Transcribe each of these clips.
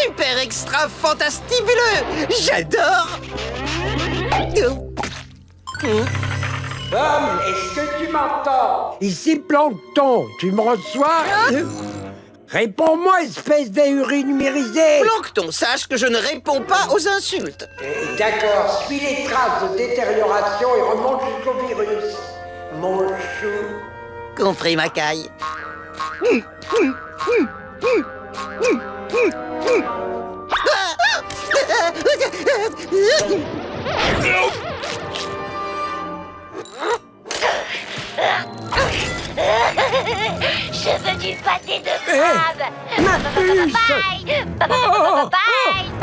super extra fantastimuleux. J'adore. Bob, est-ce que tu m'entends? Ici Plancton, tu me reçois? Réponds-moi, espèce d'ahuri numérisé. Plancton, sache que je ne réponds pas aux insultes. D'accord, suis les traces de détérioration et remonte jusqu'au virus. Mon chou. Compris, Macaille. Je veux du pâté de crabe. Ma puce! Oh,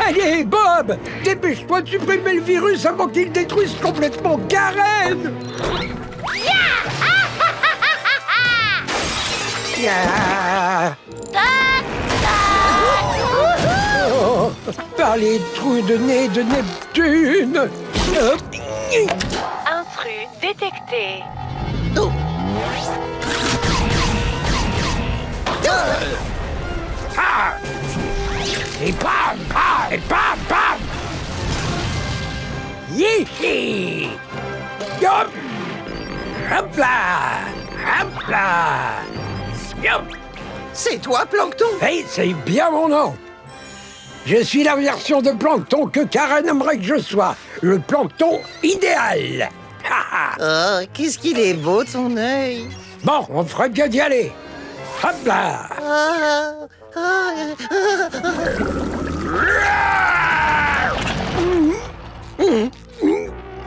allez, Bob, dépêche-toi de supprimer le virus avant qu'il détruise complètement Karen. Ya. Oh, par les trous de nez de Neptune. Intrus détecté. Oh. Ah. Et bam, bam, et bam, bam. Yihi. Hop. Hop là. Hop là. Hop. C'est toi, Plancton? Hey, c'est bien mon nom. Je suis la version de Plancton que Karen aimerait que je sois. Le Plancton idéal. Oh, qu'est-ce qu'il est beau, ton œil. Bon, on ferait bien d'y aller. Hop là.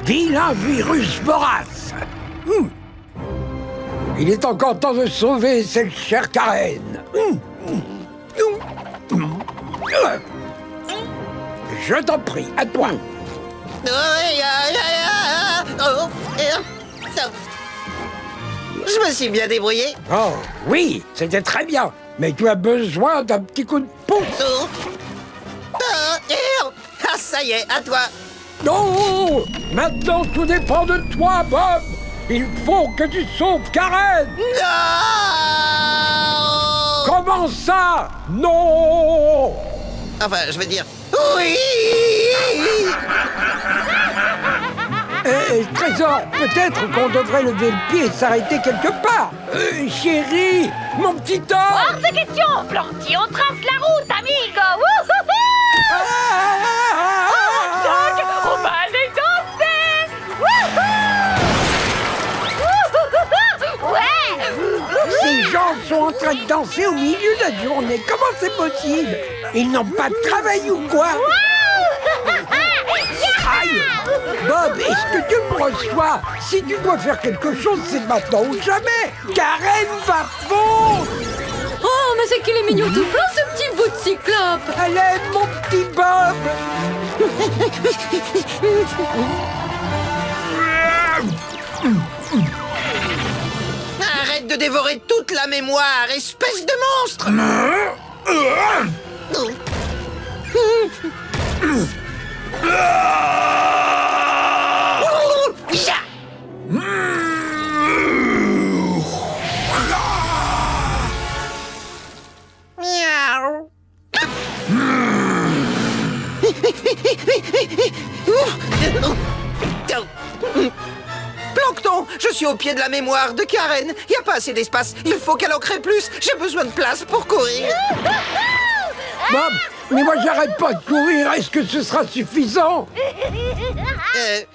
Vilain virus vorace. Il est encore temps de sauver cette chère Karen. Je t'en prie, à toi. Je me suis bien débrouillé. Oh, oui, c'était très bien. Mais tu as besoin d'un petit coup de pouce. Ah, ça y est, à toi. Non! Maintenant, tout dépend de toi, Bob. Il faut que tu sauves Karen. Non! Comment ça? Non! Enfin, je veux dire, oui! Trésor, peut-être qu'on devrait lever le pied et s'arrêter quelque part. Chérie, mon petit homme. Hors de question, Planty, on trace la route, amigo. Wouhouhou! Donc, on va aller danser. Wouhou! Ouais! Ces gens sont en train de danser au milieu de la journée. Comment c'est possible? Ils n'ont pas de travail ou quoi? Aïe! Bob, est-ce que tu me reçois? Si tu dois faire quelque chose, c'est maintenant ou jamais! Karen va fondre! Oh, mais c'est qu'il est mignon tout plein, ce petit bout de cyclope! Allez, mon petit Bob! Arrête de dévorer toute la mémoire, espèce de monstre! Miaou. Plancton, je suis au pied de la mémoire de Karen. Il n'y a pas assez d'espace. Il faut qu'elle en crée plus. J'ai besoin de place pour courir. Bob, mais moi j'arrête pas de courir. Est-ce que ce sera suffisant?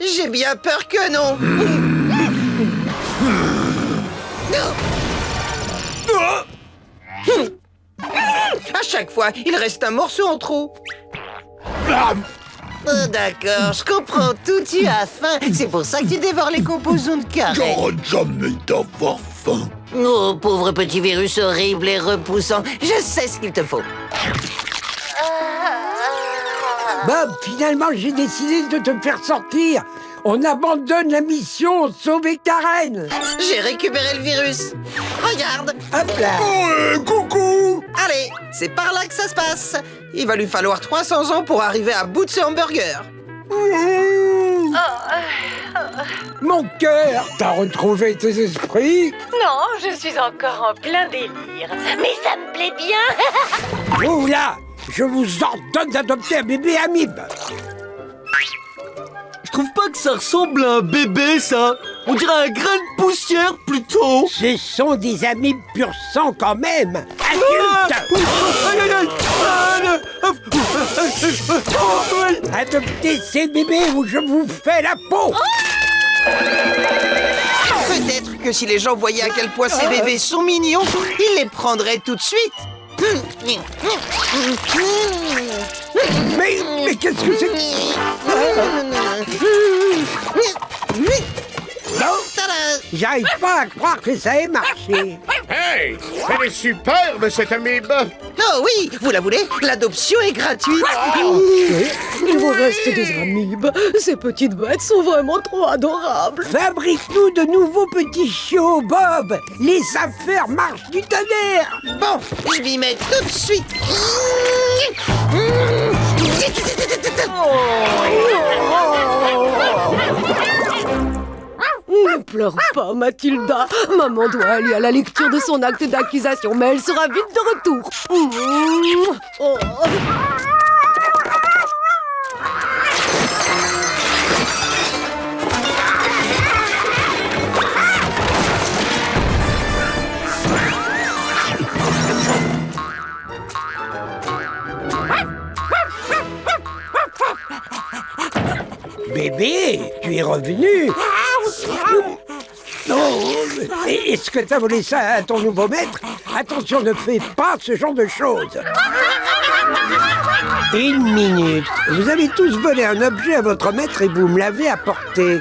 J'ai bien peur que non. À chaque fois, il reste un morceau en trop. Oh, d'accord, je comprends tout, tu as faim. C'est pour ça que tu dévores les composants de Karen. J'arrête jamais d'avoir faim. Oh, pauvre petit virus horrible et repoussant. Je sais ce qu'il te faut. Bob, finalement j'ai décidé de te faire sortir. On abandonne la mission sauver Karen. J'ai récupéré le virus. Regarde. Hop là. Ouais, coucou. Allez, c'est par là que ça se passe. Il va lui falloir 300 ans pour arriver à bout de ce hamburger. Mon cœur, t'as retrouvé tes esprits? Non, je suis encore en plein délire. Mais ça me plaît bien. Oula, Je vous ordonne d'adopter un bébé amibe. Je trouve pas que ça ressemble à un bébé, ça. On dirait un grain de poussière, plutôt. Ce sont des amibes pur sang quand même. Adultes. Aïe, aïe, aïe. Adoptez ces bébés ou je vous fais la peau. Peut-être que si les gens voyaient à quel point ces bébés sont mignons, ils les prendraient tout de suite. Mais qu'est-ce que c'est que... Tada! J'arrive pas à croire que ça ait marché. Hey, elle est superbe, cette amibe. Oh oui, vous la voulez? L'adoption est gratuite. Il vous reste des amibes. Ces petites bêtes sont vraiment trop adorables. Fabrique-nous de nouveaux petits chiots, Bob. Les affaires marchent du tonnerre. Bon, je m'y mets tout de suite. Ne pleure pas, Mathilda. Maman doit aller à la lecture de son acte d'accusation, mais elle sera vite de retour. Oh. Bébé, tu es revenu. Est-ce que t'as volé ça à ton nouveau maître? Attention, ne fais pas ce genre de choses. Une minute. Vous avez tous volé un objet à votre maître et vous me l'avez apporté.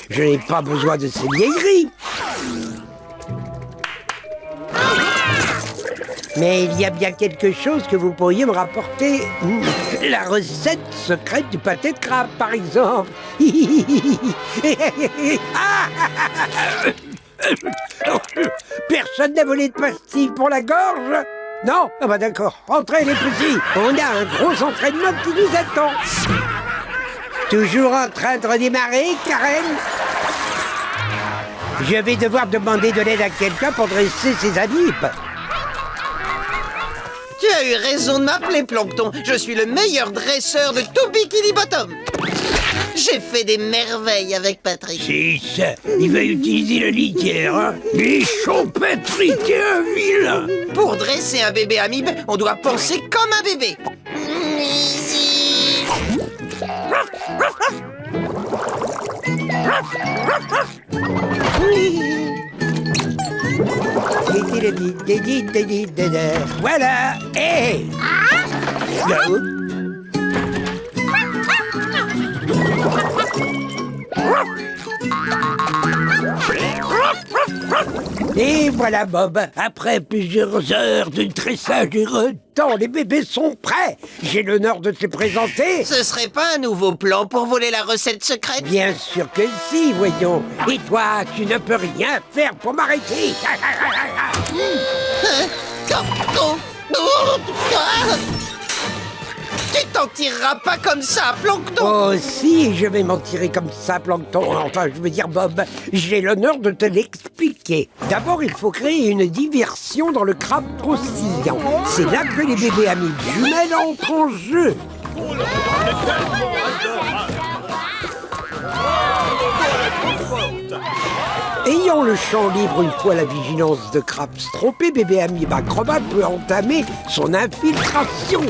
Je n'ai pas besoin de ces vieilleries. Mais il y a bien quelque chose que vous pourriez me rapporter. La recette secrète du pâté de crabe, par exemple. Personne n'a volé de pastilles pour la gorge? Non? Ah bah d'accord. Entrez les petits. On a un gros entraînement qui nous attend. Toujours en train de redémarrer, Karen? Je vais devoir demander de l'aide à quelqu'un pour dresser ses amibes. Tu as eu raison de m'appeler Plancton. Je suis le meilleur dresseur de tout Bikini Bottom. J'ai fait des merveilles avec Patrick. C'est ça. Il va utiliser la litière, hein. Méchant Patrick, t'es un vilain. Pour dresser un bébé amibe, on doit penser comme un bébé. Voilà. Hé. Là-haut. Et voilà, Bob. Après plusieurs heures de tressage irritant, les bébés sont prêts. J'ai l'honneur de te présenter. Ce serait pas un nouveau plan pour voler la recette secrète? Bien sûr que si, voyons. Et toi, tu ne peux rien faire pour m'arrêter. Tu t'en tireras pas comme ça, Plancton. Oh si, je vais m'en tirer comme ça, Plancton. Enfin, je veux dire, Bob, j'ai l'honneur de te l'expliquer. D'abord, il faut créer une diversion dans le crabe croustillant. C'est là que les bébés amibes jumelles entrent en jeu. Ayant le champ libre une fois la vigilance de Krabs trompé, bébé amibe acrobate peut entamer son infiltration.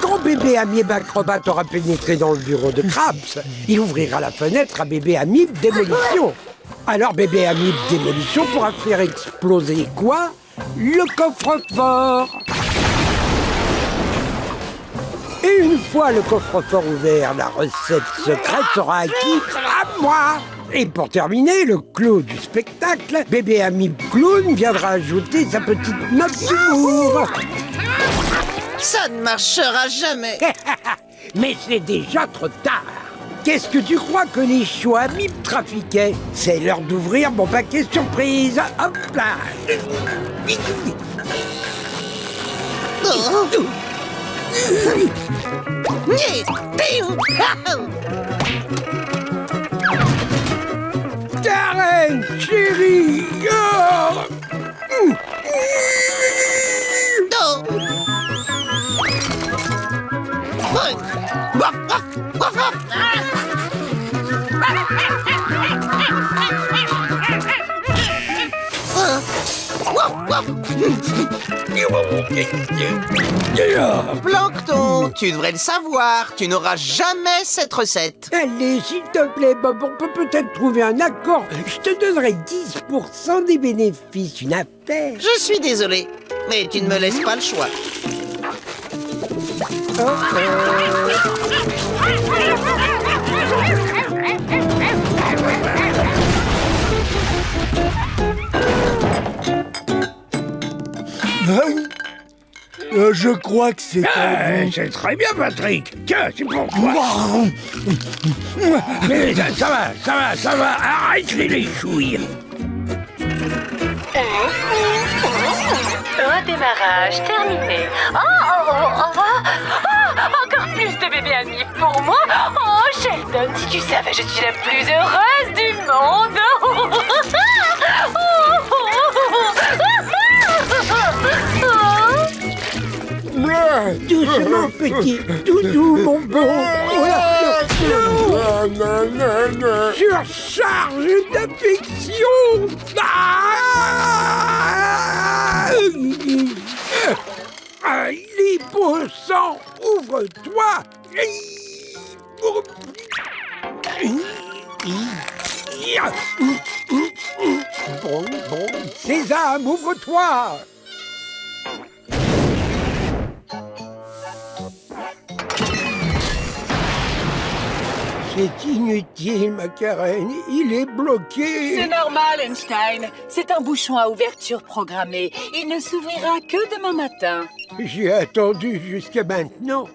Quand bébé amibe acrobate aura pénétré dans le bureau de Krabs, il ouvrira la fenêtre à bébé amibe démolition. Alors bébé amibe démolition pourra faire exploser quoi? Le coffre-fort. Et une fois le coffre-fort ouvert, la recette secrète sera acquise à moi. Et pour terminer, le clou du spectacle, bébé amibe clown viendra ajouter sa petite note d'humour. Ça ne marchera jamais. Mais c'est déjà trop tard. Qu'est-ce que tu crois que les choux amibes trafiquaient? C'est l'heure d'ouvrir mon paquet surprise. Hop là. Oh. Plancton, tu devrais le savoir, tu n'auras jamais cette recette. Allez, s'il te plaît, Bob, on peut peut-être trouver un accord. Je te donnerai 10% des bénéfices, une affaire. Je suis désolé, mais tu ne me laisses pas le choix. Je crois que c'est C'est très bien, Patrick. Tiens, c'est pour toi. Mais ça va. Arrête les chouilles. Redémarrage terminé. Encore plus de bébés amis pour moi. Oh, Sheldon, si tu savais, je suis la plus heureuse du monde. Doucement, petit, doudou, mon bon. Surcharge d'affection. Libre-sang, ouvre-toi. Bon, Sésame, ouvre-toi. C'est inutile, ma Karen. Il est bloqué. C'est normal, Einstein. C'est un bouchon à ouverture programmée. Il ne s'ouvrira que demain matin. J'ai attendu jusqu'à maintenant.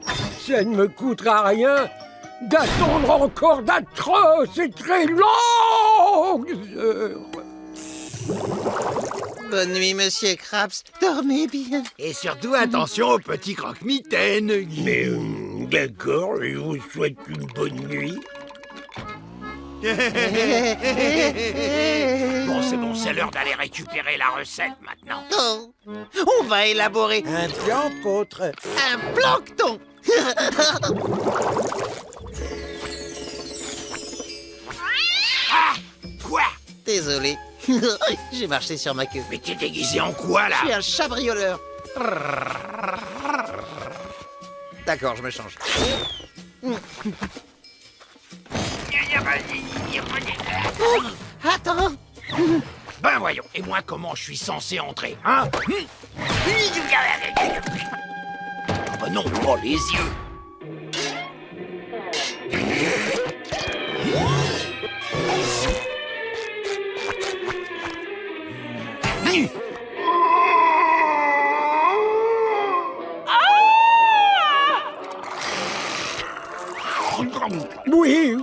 Ça ne me coûtera rien d'attendre encore d'atroces et très longues heures. Bonne nuit, monsieur Krabs. Dormez bien. Et surtout, attention au petit croque-mitaine. Mais d'accord, je vous souhaite une bonne nuit. Bon, c'est l'heure d'aller récupérer la recette maintenant. Oh, on va élaborer Un plan contre... un plancton. Quoi? Désolé. J'ai marché sur ma queue. Mais t'es déguisé en quoi, Je là? suis un chabrioleur. D'accord, je me change. Attends. Ben voyons, et moi comment je suis censé entrer, hein? Ah bah non, pas les yeux.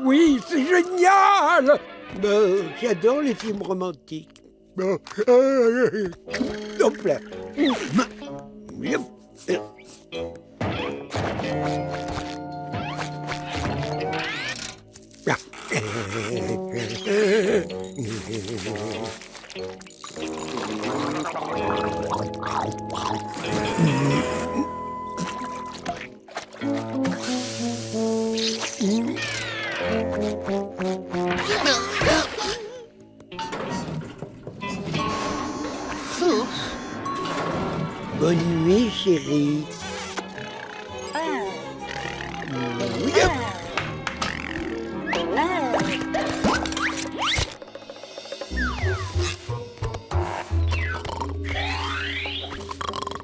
Oui, c'est génial. J'adore les films romantiques. Hop là. Bonne nuit, chérie.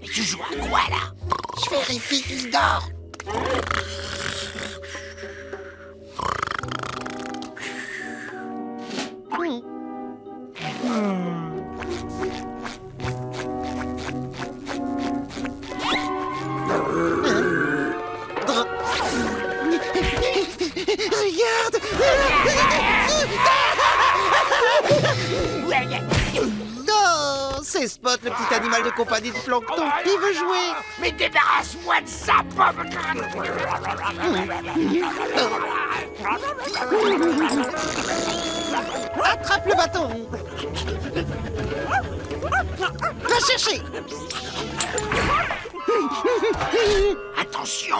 Mais tu joues à quoi, là? Je vérifie qu'il dort. Regarde. Oh, c'est Spot, le petit animal de compagnie de Plancton. Il veut jouer. Mais débarrasse-moi de ça, pomme! Attrape le bâton. Va chercher. Attention!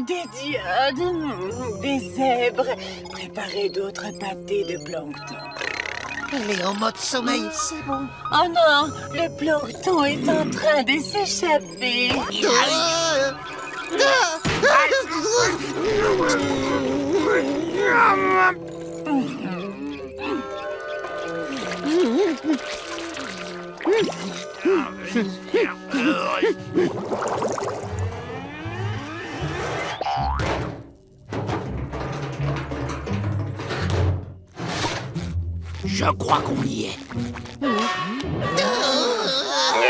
Des diodes, des zèbres. Préparez d'autres pâtés de plancton. Elle est en mode sommeil, c'est bon. Oh non, le plancton est en train de s'échapper. Je crois qu'on y est.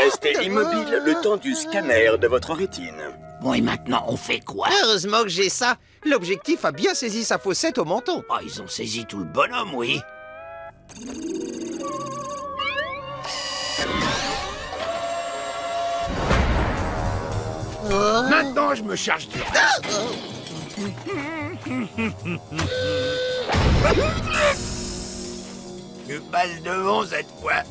Restez immobile le temps du scanner de votre rétine. Bon, et maintenant, on fait quoi? Heureusement que j'ai ça. L'objectif a bien saisi sa fossette au menton. Oh, ils ont saisi tout le bonhomme, oui. Maintenant, je me charge du reste. Tu passes devant cette fois.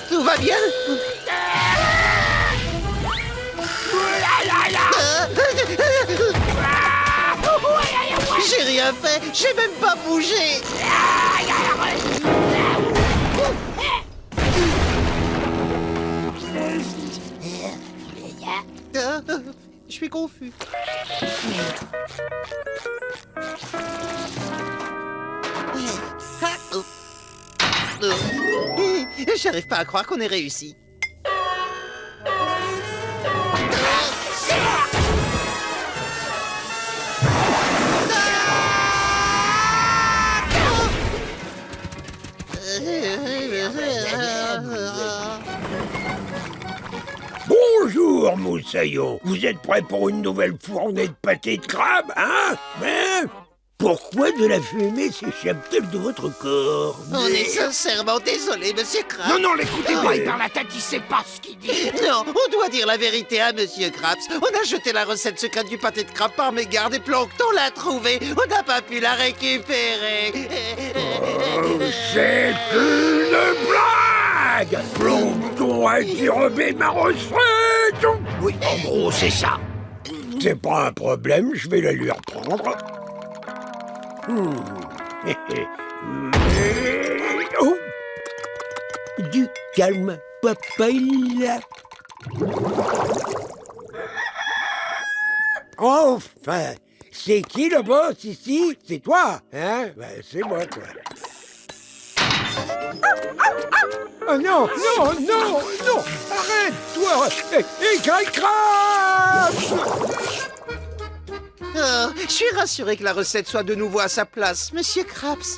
Tout va bien? J'ai rien fait, j'ai même pas bougé. Je suis confus. J'arrive pas à croire qu'on ait réussi. Bonjour, Moussaillon. Vous êtes prêts pour une nouvelle fournée de pâté de crabe, hein? Mais pourquoi de la fumée s'échappe-t-elle de votre corps? On est sincèrement désolé, Monsieur Krabs. Non, l'écoutez pas, il parle la tête, il sait pas ce qu'il dit. Non, on doit dire la vérité à Monsieur Krabs. On a jeté la recette secrète du pâté de crabe par mégarde et Plancton l'a trouvée. On n'a pas pu la récupérer. Oh, c'est une blague! Plancton a dérobé ma recette! Oui, en gros, c'est ça. C'est pas un problème, je vais la lui reprendre. Oh. Du calme, papa, il est là. Enfin, c'est qui le boss ici? C'est toi, hein? Ben, c'est moi, toi. Oh non, non, non, non! Arrête, toi! Et Crabs! Oh, je suis rassuré que la recette soit de nouveau à sa place, Monsieur Krabs.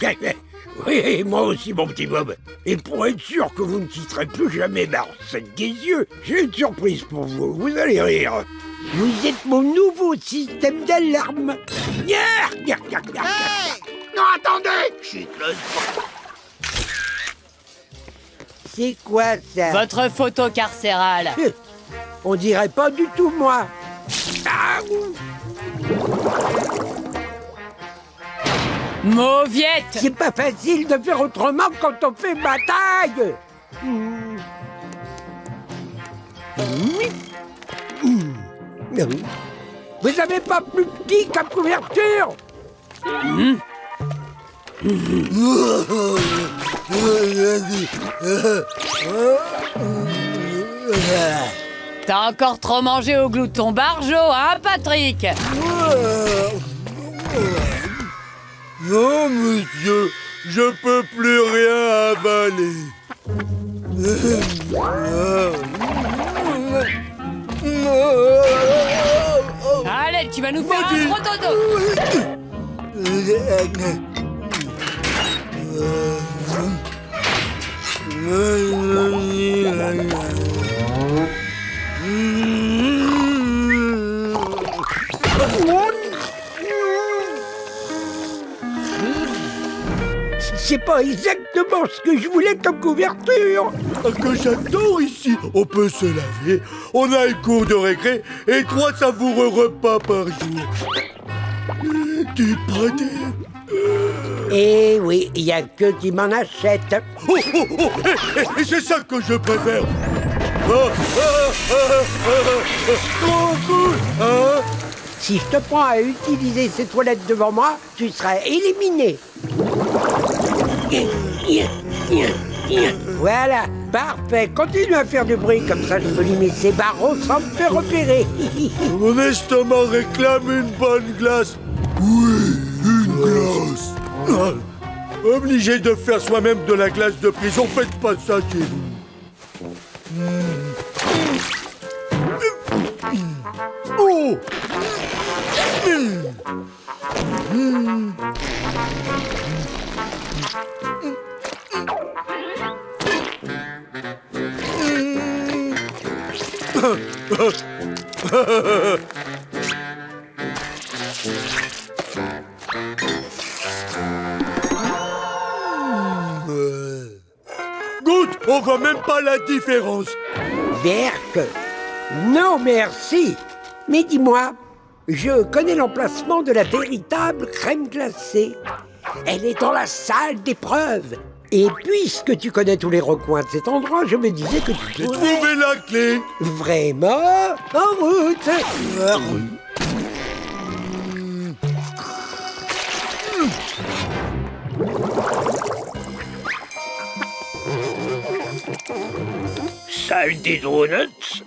Oui, moi aussi, mon petit Bob. Et pour être sûr que vous ne quitterez plus jamais ma recette des yeux, j'ai une surprise pour vous. Vous allez rire. Vous êtes mon nouveau système d'alarme. Hey! Non, attendez! Chut, C'est quoi ça? Votre photo carcérale. On dirait pas du tout moi. Ah, Mauviette. C'est pas facile de faire autrement quand on fait bataille. Vous avez pas plus petit qu'à couverture? T'as encore trop mangé au glouton barjot, hein, Patrick? non, monsieur, je peux plus rien avaler. Allez, tu vas nous faire un gros dodo. C'est pas exactement ce que je voulais comme couverture. Que j'adore ici. On peut se laver, on a une cour de récré et 3 savoureux repas par jour. Du pâté. Eh oui, il y a que qui m'en achète. Oh, oh, oh, et c'est ça que je préfère. Trop cool, hein? Si je te prends à utiliser ces toilettes devant moi, tu seras éliminé. Voilà, parfait. Continue à faire du bruit, comme ça je peux limer ses barreaux sans me faire repérer. Mon estomac réclame une bonne glace. Oui, une glace. Obligé de faire soi-même de la glace de prison, faites pas ça chez vous. Oh. Goûte, on voit même pas la différence. Berk, non merci. Mais dis-moi, je connais l'emplacement de la véritable crème glacée. Elle est dans la salle d'épreuve. Et puisque tu connais tous les recoins de cet endroit, je me disais que tu J'ai pourrais... trouvé la clé. Vraiment? En route. Salle des donuts.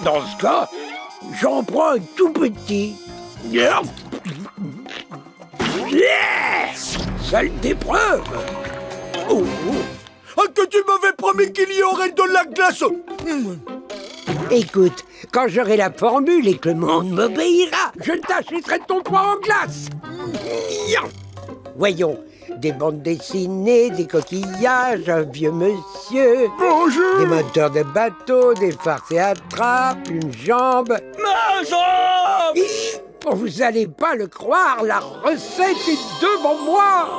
Dans ce cas, j'en prends un tout petit. Salle d'épreuve. Oh. Ah, que tu m'avais promis qu'il y aurait de la glace. Écoute, quand j'aurai la formule et que le monde m'obéira, je t'achèterai ton poids en glace. Voyons, des bandes dessinées, des coquillages, un vieux monsieur, Bonjour. des moteurs de bateau, des farces et attrapes, une jambe. Ma jambe. Vous allez pas le croire, la recette est devant moi.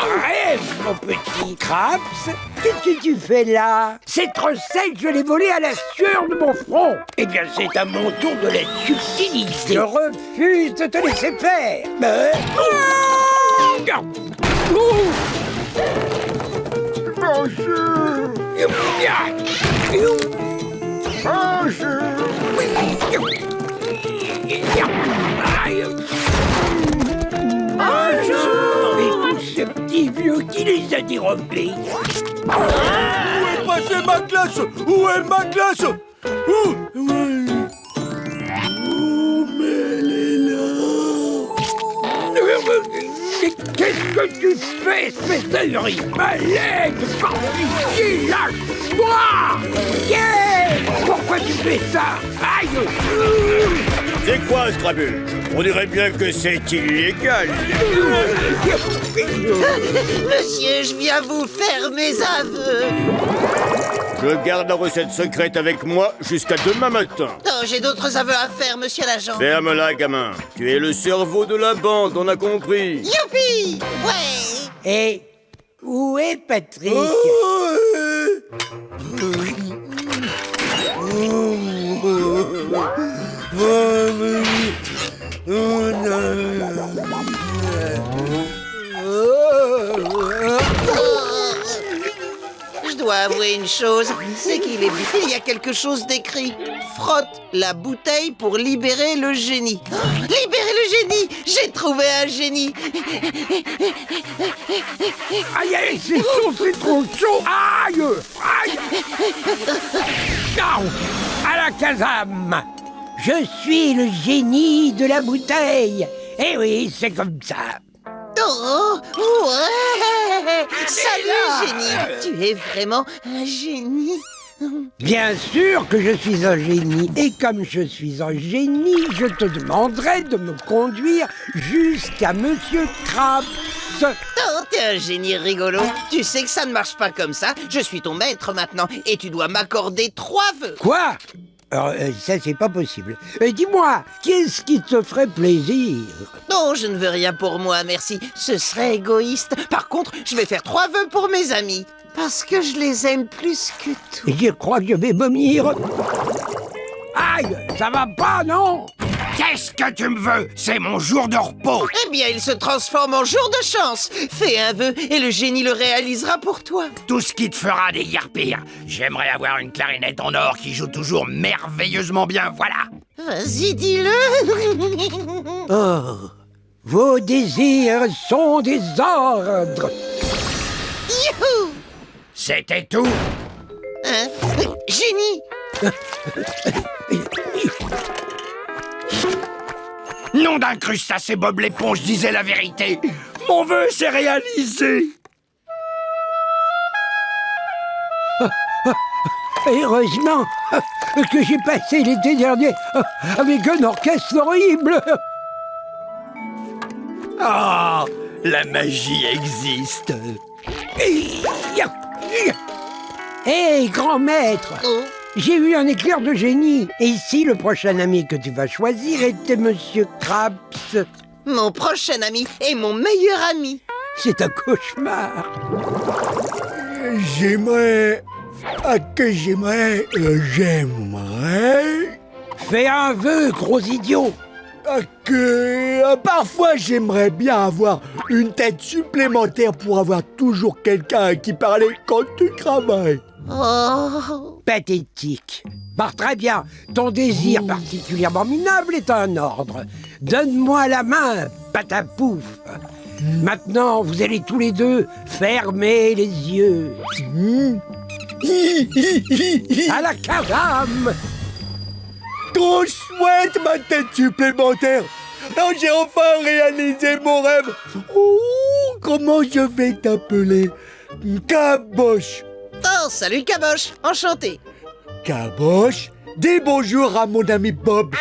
Arrête, mon petit Craps. Qu'est-ce que tu fais là? Cette recette, je l'ai volée à la sueur de mon front. Eh bien, c'est à mon tour de la subtiliser. Je refuse de te laisser faire. Et tous ces petits vieux qui les a dérobés. Où est passée ma glace? Où est ma glace? Où? Mais elle est là. Mais qu'est-ce que tu fais, espèce d'ahuri malade? Par ici, lâche-moi! Yeah! Pourquoi tu fais ça? Aïe! C'est quoi, Scrabble? On dirait bien que c'est illégal. Monsieur, je viens vous faire mes aveux. Je garde la recette secrète avec moi jusqu'à demain matin. Oh, j'ai d'autres aveux à faire, monsieur l'agent. Ferme-la, gamin. Tu es le cerveau de la bande, on a compris. Youpi! Ouais! Et où est Patrick? Je dois avouer une chose, c'est qu'il y a quelque chose d'écrit. Frotte la bouteille pour libérer le génie. Oh, libérer le génie! J'ai trouvé un génie! Aïe, aïe, c'est trop chaud! Aïe! Aïe! Non! À la Kazam! Je suis le génie de la bouteille! Eh oui, c'est comme ça! Oh, ouais! Salut, génie! Tu es vraiment un génie! Bien sûr que je suis un génie, et comme je suis un génie, je te demanderai de me conduire jusqu'à Monsieur Krabs. Oh, t'es un génie rigolo. Tu sais que ça ne marche pas comme ça. Je suis ton maître maintenant, et tu dois m'accorder 3 vœux. Quoi? Alors, ça, c'est pas possible. Dis-moi, qu'est-ce qui te ferait plaisir? Non, je ne veux rien pour moi, merci. Ce serait égoïste. Par contre, je vais faire 3 vœux pour mes amis. Parce que je les aime plus que tout. Je crois que je vais vomir. Aïe, ça va pas, non? Qu'est-ce que tu me veux? C'est mon jour de repos. Eh bien, il se transforme en jour de chance. Fais un vœu et le génie le réalisera pour toi. Tout ce qui te fera déguerpir. J'aimerais avoir une clarinette en or qui joue toujours merveilleusement bien, voilà. Vas-y, dis-le. Oh, vos désirs sont des ordres. Youhou! C'était tout? Hein? Génie! Nom d'un crustacé, Bob l'éponge disait la vérité. Mon vœu s'est réalisé. Heureusement que j'ai passé l'été dernier avec un orchestre horrible. Ah, la magie existe. Hé, grand maître, Oh. j'ai eu un éclair de génie. Et ici, le prochain ami que tu vas choisir était Monsieur Krabs. Mon prochain ami est mon meilleur ami. C'est un cauchemar. J'aimerais... J'aimerais... Fais un vœu, gros idiot. Parfois, j'aimerais bien avoir une tête supplémentaire pour avoir toujours quelqu'un à qui parler quand tu travailles. Oh. Pathétique. Bah, très bien. Ton désir particulièrement minable est un ordre. Donne-moi la main, patapouf. Maintenant, vous allez tous les deux fermer les yeux. À la Kazam. Trop chouette, ma tête supplémentaire. Non, j'ai enfin réalisé mon rêve. Oh, comment je vais t'appeler? Caboche. Oh, salut Caboche, enchanté. Caboche, dis bonjour à mon ami Bob.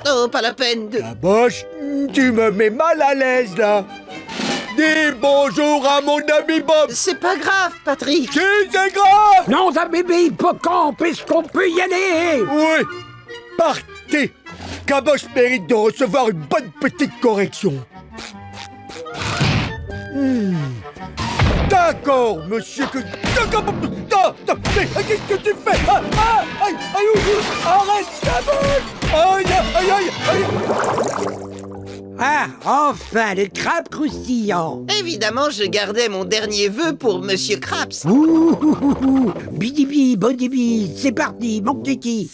Oh, pas la peine de... Caboche, tu me mets mal à l'aise là. Dis bonjour à mon ami Bob. C'est pas grave, Patrick. Si, c'est grave. Non, d'un bébé hippocampe, est-ce qu'on peut y aller? Oui, partez. Caboche mérite de recevoir une bonne petite correction. D'accord, monsieur que... Mais qu'est-ce que tu fais? Aïe, arrête, Caboche. Aïe, aïe, aïe, aïe. Ah, enfin, le crabe croustillant. Évidemment, je gardais mon dernier vœu pour Monsieur Krabs. Ouh, bidibi, bodibi, c'est parti, mon kiki.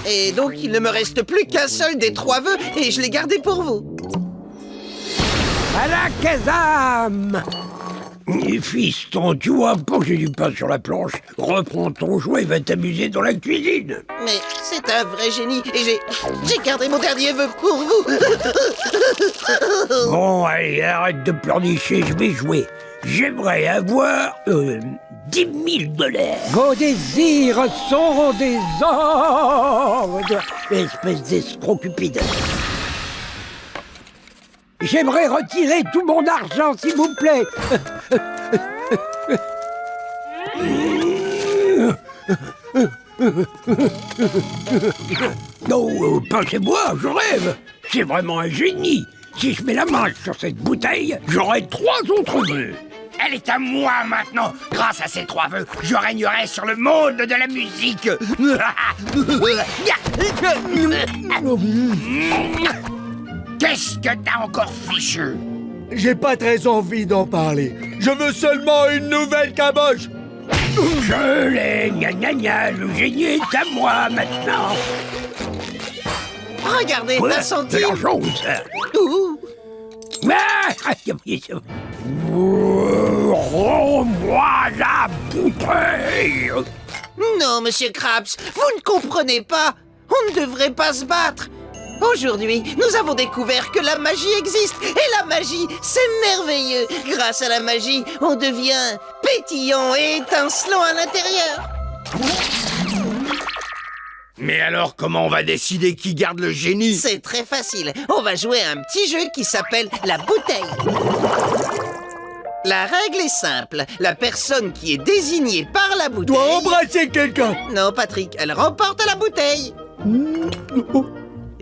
Et donc, il ne me reste plus qu'un seul des 3 vœux et je l'ai gardé pour vous. À la Kazam. Fiston, tu vois pas que j'ai du pain sur la planche. Reprends ton jouet et va t'amuser dans la cuisine. Mais c'est un vrai génie et j'ai gardé mon dernier vœu pour vous. Bon, allez, arrête de pleurnicher, je vais jouer. J'aimerais avoir 10 000 $. Vos désirs sont des ordres. Espèce d'escroc cupide. J'aimerais retirer tout mon argent, s'il vous plaît. Non, pensez-moi, je rêve. C'est vraiment un génie. Si je mets la main sur cette bouteille, j'aurai 3 autres vœux. Elle est à moi maintenant. Grâce à ces 3 vœux, je régnerai sur le monde de la musique. Qu'est-ce que t'as encore fichu? J'ai pas très envie d'en parler. Je veux seulement une nouvelle Caboche. Je l'ai, gna gna gna, le génie est à moi maintenant. Regardez, Ouais, un de centime. l'argent, ça. Ouh. Ah, rends-moi la bouteille. Non, Monsieur Krabs, vous ne comprenez pas. On ne devrait pas se battre. Aujourd'hui, nous avons découvert que la magie existe. Et la magie, c'est merveilleux. Grâce à la magie, on devient pétillant et étincelant à l'intérieur. Mais alors, comment on va décider qui garde le génie? C'est très facile. On va jouer à un petit jeu qui s'appelle la bouteille. La règle est simple. La personne qui est désignée par la bouteille... Dois embrasser quelqu'un. Non, Patrick, elle remporte la bouteille.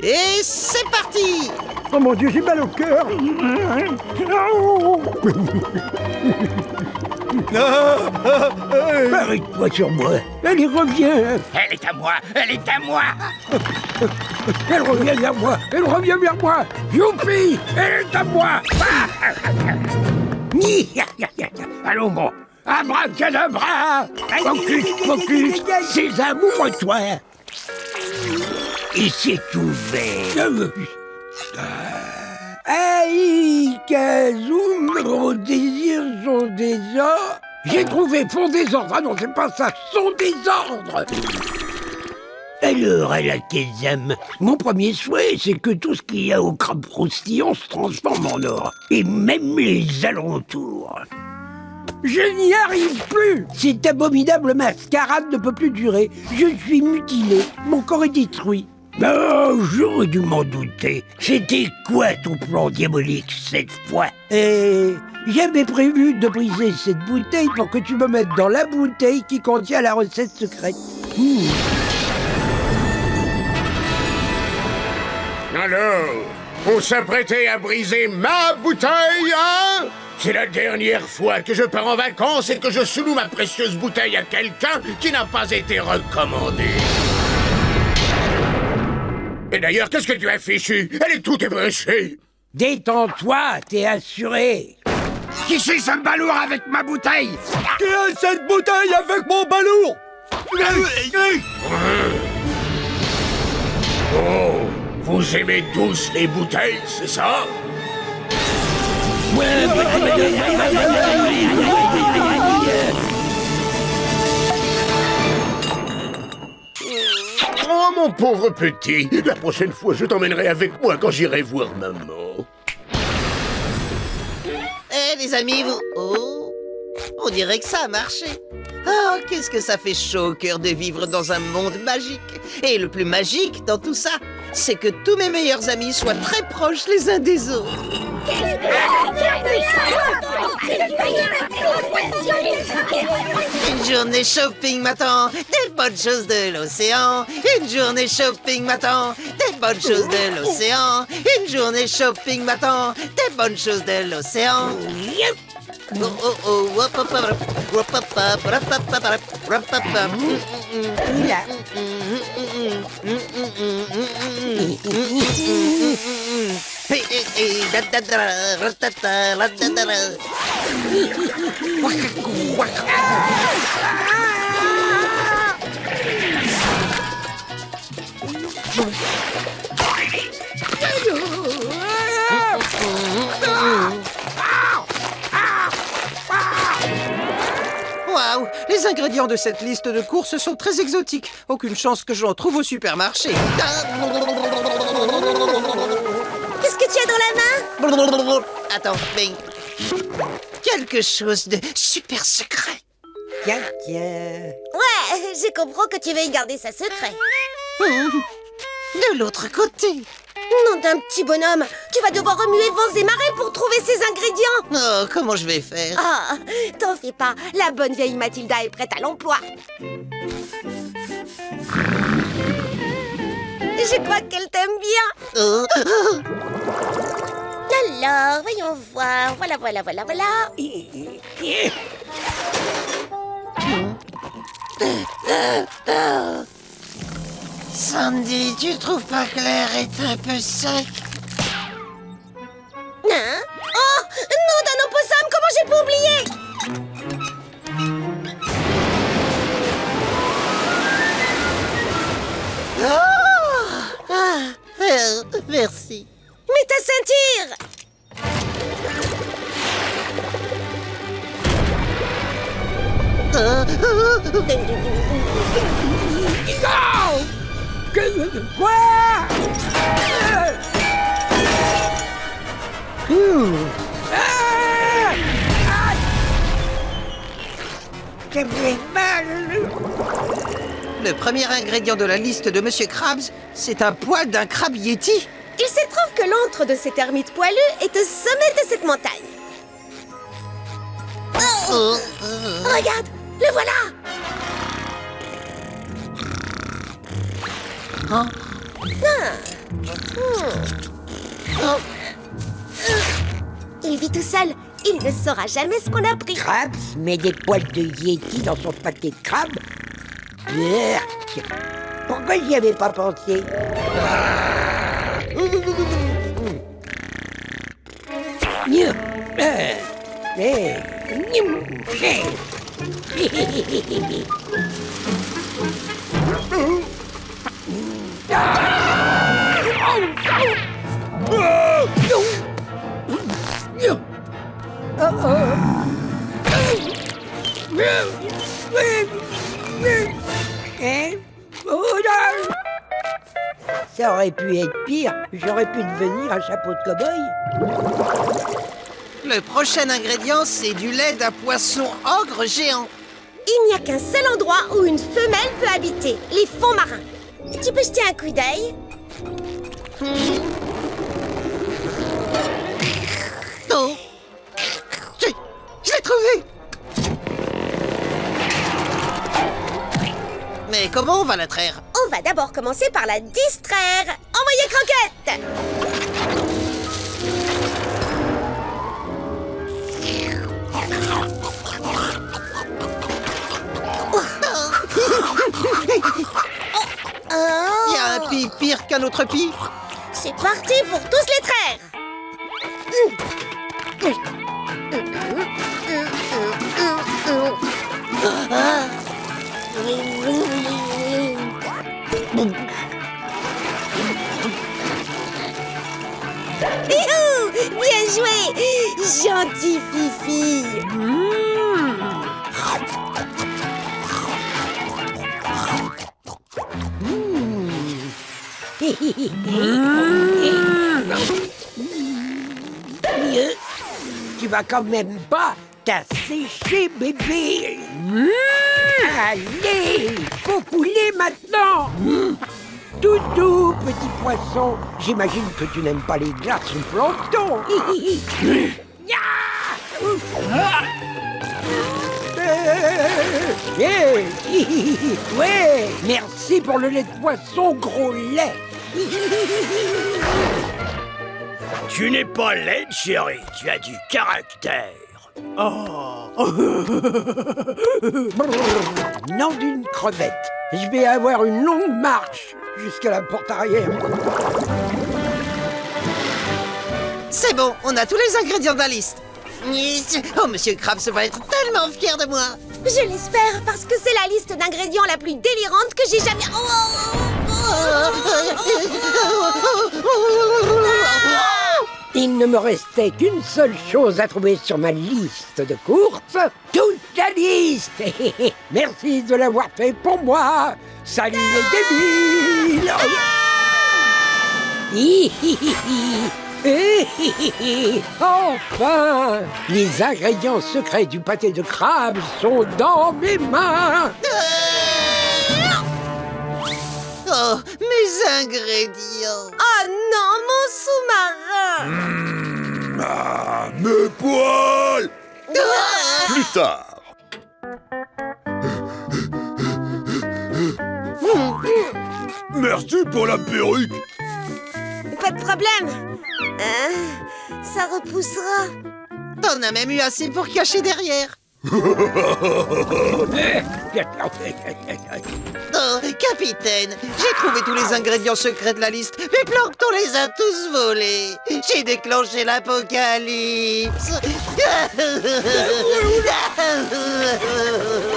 Et c'est parti. Oh mon Dieu, j'ai mal au cœur. Arrête-toi sur moi. Allez, reviens. Elle est à moi, elle est à moi. Elle revient vers moi. Elle revient vers moi. Youpi, elle est à moi. Allons bon. Abracadabra. Focus, focus. Sésame, ouvre-toi. Et c'est ouvert. Aïe, Kazoum, gros désirs sont des ordres. J'ai trouvé fond désordre. Ah non, c'est pas ça, son désordre. Alors, à la Kazam, mon premier souhait, c'est que tout ce qu'il y a au crabe croustillant se transforme en or. Et même les alentours. Je n'y arrive plus. Cette abominable mascarade ne peut plus durer. Je suis mutilé. Mon corps est détruit. Oh, j'aurais dû m'en douter. C'était quoi ton plan diabolique cette fois? J'avais prévu de briser cette bouteille pour que tu me mettes dans la bouteille qui contient la recette secrète. Alors, on s'apprêtait à briser ma bouteille, hein? C'est la dernière fois que je pars en vacances et que je souloue ma précieuse bouteille à quelqu'un qui n'a pas été recommandé. Et d'ailleurs, qu'est-ce que tu as fichu? Elle est toute ébréchée. Détends-toi, t'es assuré. Qui c'est ce balourd avec ma bouteille? Qui a cette bouteille avec mon balourd? Oh, vous aimez tous les bouteilles, c'est ça? Oh, mon pauvre petit, la prochaine fois, je t'emmènerai avec moi quand j'irai voir maman. Eh, les amis, vous... Oh, on dirait que ça a marché. Oh, qu'est-ce que ça fait chaud au cœur de vivre dans un monde magique. Et le plus magique dans tout ça, c'est que tous mes meilleurs amis soient très proches les uns des autres. Une journée shopping m'attend, des bonnes choses de l'océan. Une journée shopping m'attend, des bonnes choses de l'océan. Une journée shopping m'attend, des bonnes choses de l'océan. Oh oh oh, wop hop hop, wop hop hop, wop hop hop, wop hop hop. Hey hey hey, da da da, ratata, la da da da. Waouh! Les ingrédients de cette liste de courses sont très exotiques. Aucune chance que j'en trouve au supermarché. Qu'est-ce que tu as dans la main? Attends, mais... quelque chose de super secret. Ouais, je comprends que tu veuilles garder ça secret. De l'autre côté. Nom d'un petit bonhomme, tu vas devoir remuer vents et marées pour trouver ces ingrédients. Oh, comment je vais faire? Ah, t'en fais pas, la bonne vieille Mathilda est prête à l'emploi. Je crois qu'elle t'aime bien. Alors, voyons voir. Voilà. Sandy, tu trouves pas que l'air est un peu sec? Hein? Oh, nom d'un opossum, comment j'ai pu oublier? Merci. Mets ta ceinture. Quoi? Ça me fait mal. Le premier ingrédient de la liste de Monsieur Krabs, c'est un poil d'un crabe yéti. Il se trouve que l'antre de cet ermite poilu est au sommet de cette montagne. Oh. Regarde, le voilà. Hein? Il vit tout seul il ne saura jamais ce qu'on a pris. Krabs met des poils de Yeti dans son pâté de crabe. Berk. Pourquoi j'y avais pas pensé? Ça aurait pu être pire. J'aurais pu devenir un chapeau de cow-boy. Le prochain ingrédient, c'est du lait d'un poisson ogre géant. Il n'y a qu'un seul endroit où une femelle peut habiter, les fonds marins. Tu peux jeter un coup d'œil? Oh, je l'ai trouvé. Mais comment on va la traire? On va d'abord commencer par la distraire. Envoyez Croquette! Il y a un pis pire qu'un autre pis. C'est parti pour tous les traire. Youhou! Bien joué! Gentil Fifi! Tu vas quand même pas t'assécher, bébé. Allez, faut couler maintenant. Doudou, petit poisson, j'imagine que tu n'aimes pas les glaces ou le plancton. Ouais, merci pour le lait de poisson, gros lait. Tu n'es pas laide, chérie, tu as du caractère. Oh. Nom d'une crevette. Je vais avoir une longue marche jusqu'à la porte arrière. C'est bon, on a tous les ingrédients de la liste. Oh, Monsieur Krabs va être tellement fier de moi. Je l'espère, parce que c'est la liste d'ingrédients la plus délirante que j'ai jamais... Il ne me restait qu'une seule chose à trouver sur ma liste de courses. Toute la liste. Merci de l'avoir fait pour moi. Salut les débiles. Enfin, les ingrédients secrets du pâté de crabe sont dans mes mains. Oh, mes ingrédients. Oh non, mon sous-marin. Mes poils. Plus tard. Merci pour la perruque. Pas de problème. Ça repoussera. T'en as même eu assez pour cacher derrière. Oh, capitaine, j'ai trouvé tous les ingrédients secrets de la liste. Les planctons les a tous volés. J'ai déclenché l'apocalypse.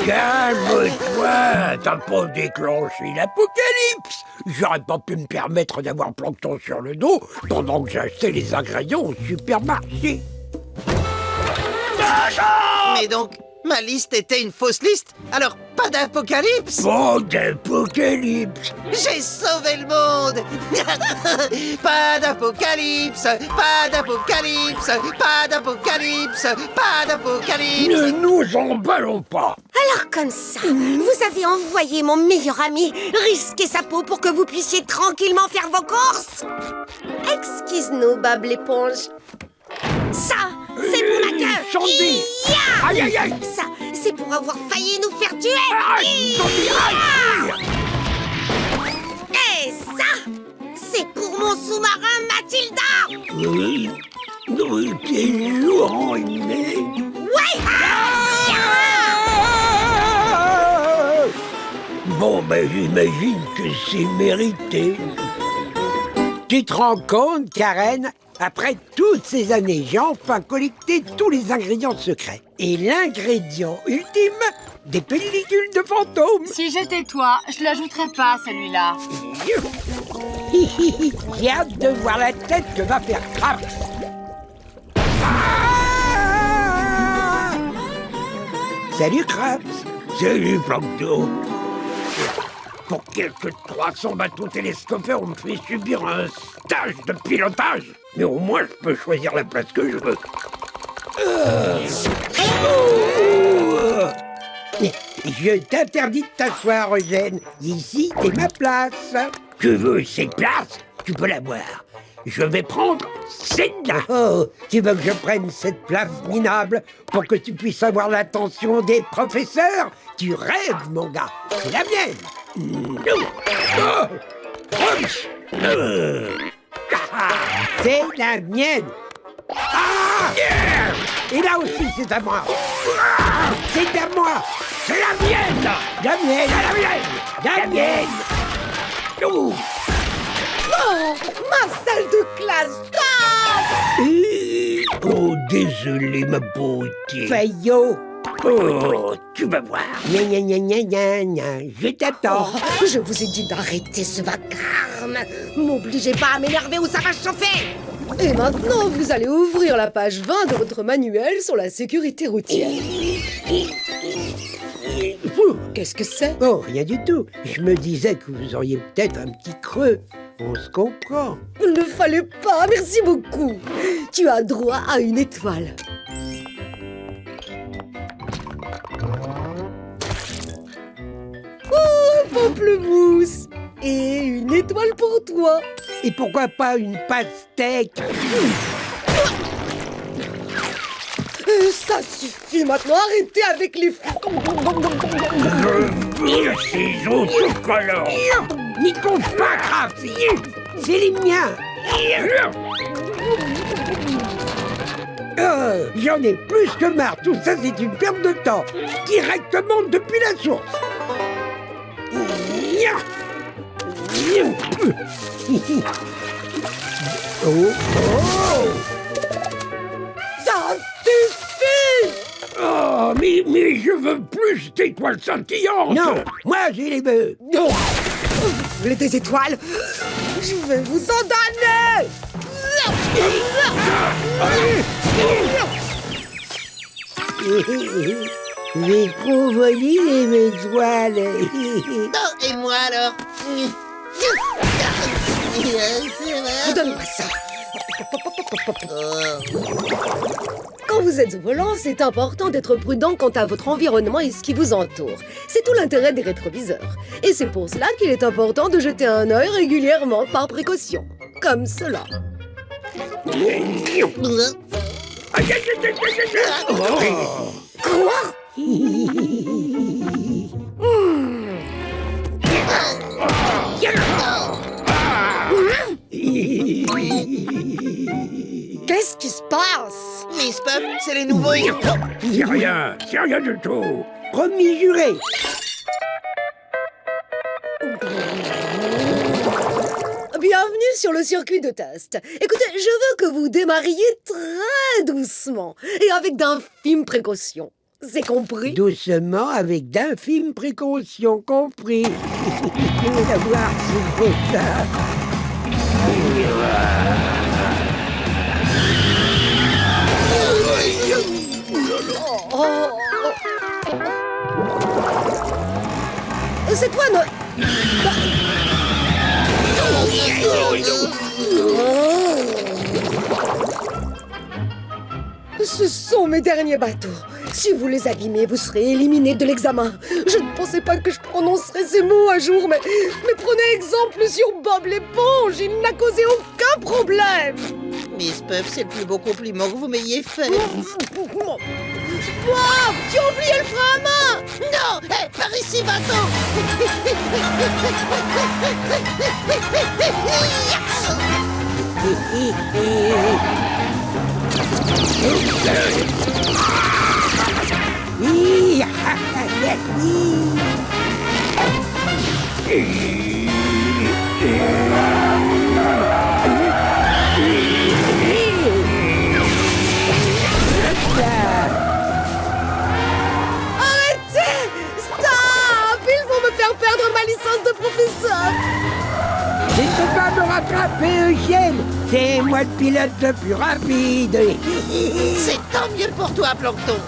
Calme-toi, t'as pas déclenché l'apocalypse. J'aurais pas pu me permettre d'avoir plancton sur le dos pendant que j'achetais les ingrédients au supermarché. Mais donc, ma liste était une fausse liste. Alors, pas d'apocalypse. Pas d'apocalypse. J'ai sauvé le monde. Pas d'apocalypse. Pas d'apocalypse. Pas d'apocalypse. Pas d'apocalypse. Ne nous emballons pas. Alors comme ça, vous avez envoyé mon meilleur ami risquer sa peau pour que vous puissiez tranquillement faire vos courses. Excuse-nous, Bob l'éponge. Ça, c'est pour la gueule. Sandy. Aïe, aïe, aïe. Ça, c'est pour avoir failli nous faire tuer. Et ça, c'est pour mon sous-marin Mathilda. Tes jours mais... Bon, ben j'imagine que c'est mérité. Tu te rends compte, Karen? Après toutes ces années, j'ai enfin collecté tous les ingrédients secrets. Et l'ingrédient ultime, des pellicules de fantômes. Si j'étais toi, je l'ajouterais pas, celui-là. J'ai hâte de voir la tête que va faire Krabs. Ah! Salut Krabs. Salut, Plancton. Pour quelques 300 bateaux télescopeurs, on me fait subir un stage de pilotage. Mais au moins, je peux choisir la place que je veux. Je t'interdis de t'asseoir, Eugène. Ici, c'est ma place. Tu veux cette place? Tu peux l'avoir. Je vais prendre celle-là. Oh, tu veux que je prenne cette place minable pour que tu puisses avoir l'attention des professeurs? Tu rêves, mon gars. C'est la mienne. C'est la mienne. Ah! Et là aussi, c'est à moi. C'est à moi. C'est la mienne. La mienne. La mienne. La mienne. Oh, ma salle de classe. Oh, désolé, ma beauté. Fayot. Oh, tu vas voir. Gna gna gna gna gna gna. Je t'attends. Oh, je vous ai dit d'arrêter ce vacarme. M'obligez pas à m'énerver ou ça va chauffer. Et maintenant, vous allez ouvrir la page 20 de votre manuel sur la sécurité routière. Qu'est-ce que c'est? Oh, rien du tout. Je me disais que vous auriez peut-être un petit creux. On se comprend. Il ne fallait pas, merci beaucoup. Tu as droit à une étoile. Oh, pamplemousse. Et une étoile pour toi. Et pourquoi pas une pastèque? Ça suffit maintenant, arrêtez avec les fruits. Je veux ces autres colons. N'y compte pas, Krabs. C'est les miens. J'en ai plus que marre. Tout ça, c'est une perte de temps. Directement depuis la source. Oh, oh. Ça suffit. Oh, mais je veux plus d'étoiles scintillantes. Non, moi j'ai les bœufs. Non. Vous voulez des étoiles? Je vais vous en donner. J'ai trop volé les étoiles. Oh, et moi alors? Donne-moi ça. Quand vous êtes au volant, c'est important d'être prudent quant à votre environnement et ce qui vous entoure. C'est tout l'intérêt des rétroviseurs. Et c'est pour cela qu'il est important de jeter un œil régulièrement par précaution. Comme cela. Quoi? Qu'est-ce qui se passe? Miss Puff, c'est les nouveaux. C'est rien du tout. Promis juré. Bienvenue sur le circuit de test. Écoutez, je veux que vous démarriez très doucement et avec d'infimes précautions. C'est compris? Doucement, avec d'infimes précautions, compris. Je vais la voir, c'est beau ça. Cette fois, ne... Ce sont mes derniers bateaux. Si vous les abîmez, vous serez éliminé de l'examen. Je ne pensais pas que je prononcerais ces mots un jour, mais prenez exemple sur Bob l'éponge. Il n'a causé aucun problème. Miss Puff, c'est le plus beau compliment que vous m'ayez fait. Bob, tu as oublié le frein à main. Non, hey, par ici, va-t'en. Arrêtez! Stop! Ils vont me faire perdre ma licence de professeur! Tu ne peux pas me rattraper, Eugène. C'est moi le pilote le plus rapide. C'est tant mieux pour toi, Plancton.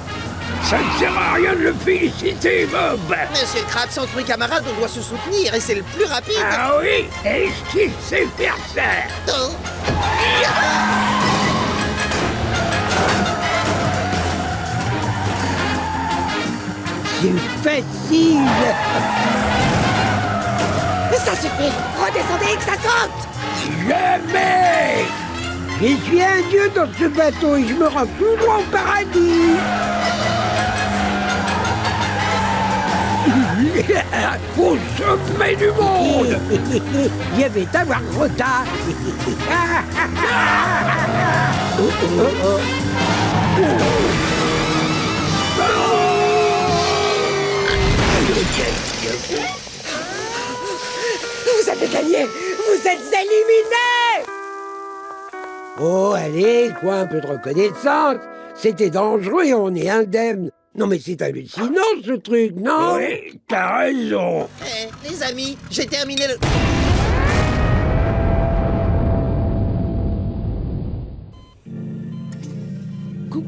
Ça ne sert à rien de le féliciter, Bob. Monsieur Krabs, entre les camarades, on doit se soutenir et c'est le plus rapide. Ah oui? Est-ce qu'il sait faire ça? Oh. C'est facile. Ça suffit. Redescendez et que ça saute. Jamais. Je suis un dieu dans ce bateau et je me rends tout droit au paradis. Au sommet du monde. Je vais t'avoir trop tard. Vous avez gagné. Vous êtes éliminés. Oh, allez, quoi, un peu de reconnaissance. C'était dangereux et on est indemne. Non, mais c'est hallucinant, ce truc, non? Oui, t'as raison. Eh, les amis, j'ai terminé le...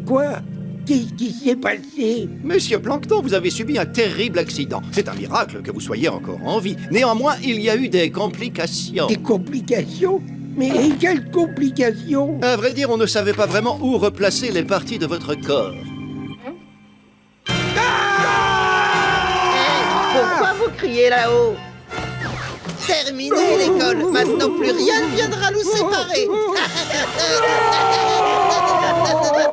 Quoi? Qu'est-ce qui s'est passé? Monsieur Plancton, vous avez subi un terrible accident. C'est un miracle que vous soyez encore en vie. Néanmoins, il y a eu des complications. Des complications? Mais quelles complications? À vrai dire, on ne savait pas vraiment où replacer les parties de votre corps. Pourquoi vous criez là-haut? Terminé l'école. Maintenant, plus rien ne viendra nous séparer.